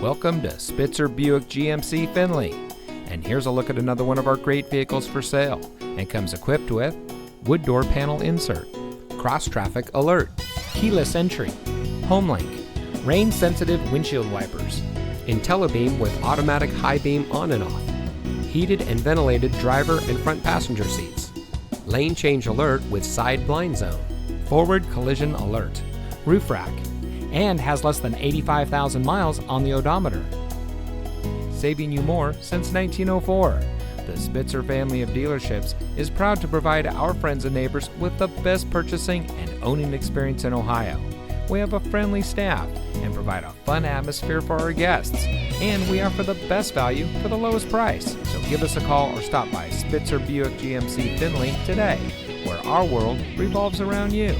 Welcome to Spitzer Buick GMC Findlay. And here's a look at another one of our great vehicles for sale. And comes equipped with wood door panel insert, cross traffic alert, keyless entry, HomeLink, rain sensitive windshield wipers, IntelliBeam with automatic high beam on and off, heated and ventilated driver and front passenger seats, lane change alert with side blind zone, forward collision alert, roof rack, and has less than 85,000 miles on the odometer. Saving you more since 1904. The Spitzer family of dealerships is proud to provide our friends and neighbors with the best purchasing and owning experience in Ohio. We have a friendly staff and provide a fun atmosphere for our guests. And we offer the best value for the lowest price. So give us a call or stop by Spitzer Buick GMC Findlay today, where our world revolves around you.